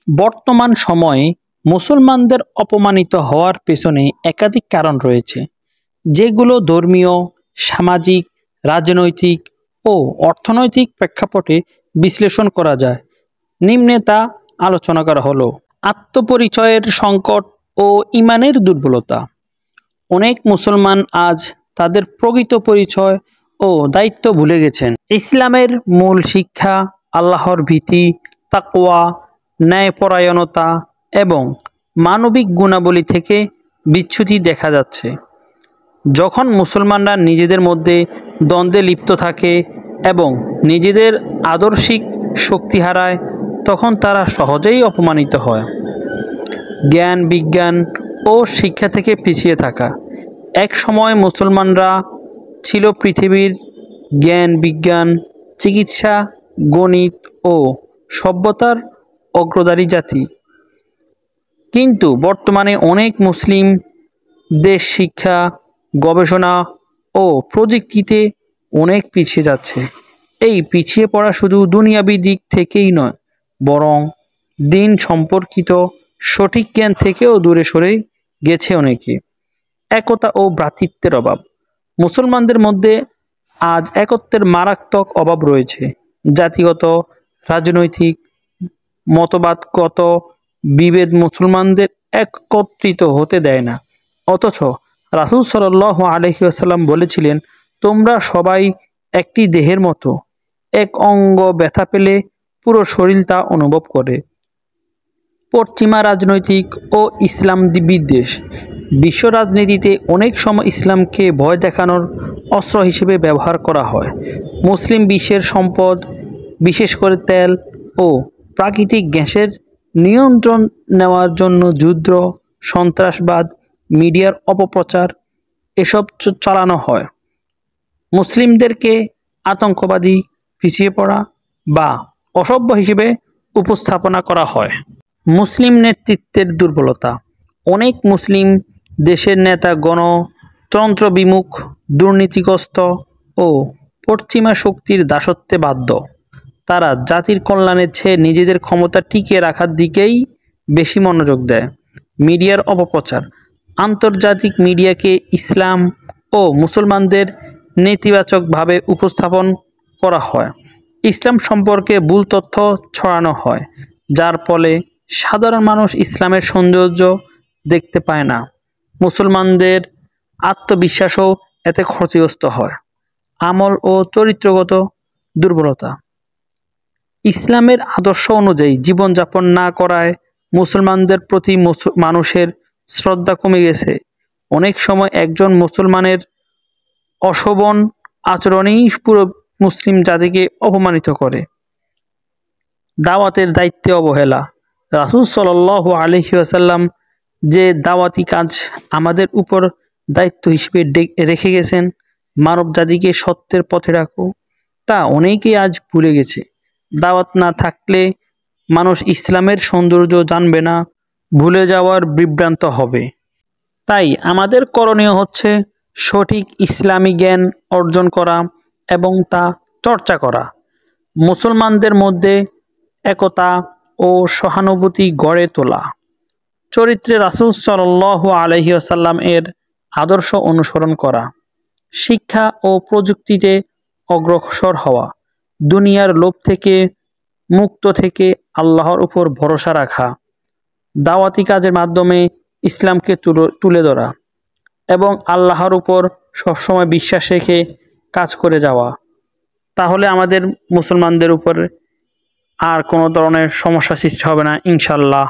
বর্তমান সময়ে মুসলমানদের অপমানিত হওয়ার পেছনে একাধিক কারণ রয়েছে, যেগুলো ধর্মীয়, সামাজিক, রাজনৈতিক ও অর্থনৈতিক প্রেক্ষাপটে বিশ্লেষণ করা যায়। নিম্নে তা আলোচনা করা হলো। আত্মপরিচয়ের সংকট ও ঈমানের দুর্বলতা। অনেক মুসলমান আজ তাদের প্রকৃত পরিচয় ও দায়িত্ব ভুলে গেছেন। ইসলামের মূল শিক্ষা, আল্লাহর ভীতি, তাকওয়া, ন্যায়পরায়ণতা এবং মানবিক গুণাবলী থেকে বিচ্যুতি দেখা যাচ্ছে। যখন মুসলমানরা নিজেদের মধ্যে দ্বন্দ্বে লিপ্ত থাকে এবং নিজেদের আদর্শিক শক্তি হারায়, তখন তারা সহজেই অপমানিত হয়। জ্ঞান, বিজ্ঞান ও শিক্ষা থেকে পিছিয়ে থাকা। এক সময় মুসলমানরা ছিল পৃথিবীর জ্ঞান, বিজ্ঞান, চিকিৎসা, গণিত ও সভ্যতার অগ্রগামী জাতি। কিন্তু বর্তমানে অনেক মুসলিম দেশ শিক্ষা, গবেষণা ও প্রযুক্তিতে অনেক পিছিয়ে যাচ্ছে। এই পিছিয়ে পড়া শুধু দুনিয়াবী দিক থেকেই নয়, বরং দিন সম্পর্কিত সঠিক জ্ঞান থেকেও দূরে সরে গেছে অনেকে। একতা ও ভ্রাতৃত্বের অভাব। মুসলমানদের মধ্যে আজ একত্বের মারাত্মক অভাব রয়েছে। জাতিগত, রাজনৈতিক, মতবাদগত বিভেদ মুসলমানদের একত্রিত হতে দেয় না। অথচ রাসূল সাল্লাল্লাহু আলাইহি ওয়াসাল্লাম বলেছিলেন, তোমরা সবাই একটি দেহের মতো, এক অঙ্গ ব্যথা পেলে পুরো শরীর তা অনুভব করে। পশ্চিমা রাজনৈতিক ও ইসলাম বিদ্বেষ। বিশ্ব রাজনীতিতে অনেক সময় ইসলামকে ভয় দেখানোর অস্ত্র হিসেবে ব্যবহার করা হয়। মুসলিম বিশ্বের সম্পদ, বিশেষ করে তেল ও প্রাকৃতিক গ্যাসের নিয়ন্ত্রণ নেওয়ার জন্য যুদ্ধ, সন্ত্রাসবাদ, মিডিয়ার অপপ্রচার এসব চালানো হয়। মুসলিমদেরকে আতঙ্কবাদী, পিছিয়ে পড়া বা অসভ্য হিসেবে উপস্থাপনা করা হয়। মুসলিম নেতৃত্বের দুর্বলতা। অনেক মুসলিম দেশের নেতা গণতন্ত্র বিমুখ, দুর্নীতিগ্রস্ত ও পশ্চিমা শক্তির দাসত্বে বাধ্য। তারা জাতির কল্যাণের চেয়ে নিজেদের ক্ষমতা টিকিয়ে রাখার দিকেই বেশি মনোযোগ দেয়। মিডিয়ার অপপ্রচার। আন্তর্জাতিক মিডিয়াকে ইসলাম ও মুসলমানদের নেতিবাচকভাবে উপস্থাপন করা হয়। ইসলাম সম্পর্কে ভুল তথ্য ছড়ানো হয়, যার ফলে সাধারণ মানুষ ইসলামের সৌন্দর্য দেখতে পায় না। মুসলমানদের আত্মবিশ্বাসও এতে ক্ষতিগ্রস্ত হয়। আমল ও চরিত্রগত দুর্বলতা। ইসলামের আদর্শ অনুযায়ী জীবনযাপন না করায় মুসলমানদের প্রতি মানুষের শ্রদ্ধা কমে গেছে। অনেক সময় একজন মুসলমানের অশোভন আচরণই পুরো মুসলিম জাতিকে অপমানিত করে। দাওয়াতের দায়িত্বে অবহেলা। রাসূল সাল্লাল্লাহু আলাইহি ওয়াসাল্লাম যে দাওয়াতি কাজ আমাদের উপর দায়িত্ব হিসেবে রেখে গেছেন, মানব জাতিকে সত্যের পথে রাখো, তা অনেকেই আজ ভুলে গেছে। দাওয়াত না থাকলে মানুষ ইসলামের সৌন্দর্য জানবে না, ভুলে যাওয়ার বিভ্রান্ত হবে। তাই আমাদের করণীয় হচ্ছে সঠিক ইসলামী জ্ঞান অর্জন করা এবং তা চর্চা করা। মুসলমানদের মধ্যে একতা ও সহানুভূতি গড়ে তোলা। চরিত্রে রাসূল সাল্লাল্লাহু আলাইহি ওয়াসাল্লাম এর আদর্শ অনুসরণ করা। শিক্ষা ও প্রযুক্তিতে অগ্রসর হওয়া। দুনিয়ার লোভ থেকে মুক্ত থেকে আল্লাহর উপর ভরসা রাখা। দাওয়াতি কাজের মাধ্যমে ইসলামকে তুলে ধরা এবং আল্লাহর উপর সবসময় বিশ্বাস রেখে কাজ করে যাওয়া। তাহলে আমাদের মুসলমানদের উপর আর কোনো ধরনের সমস্যা সৃষ্টি হবে না ইনশাআল্লাহ।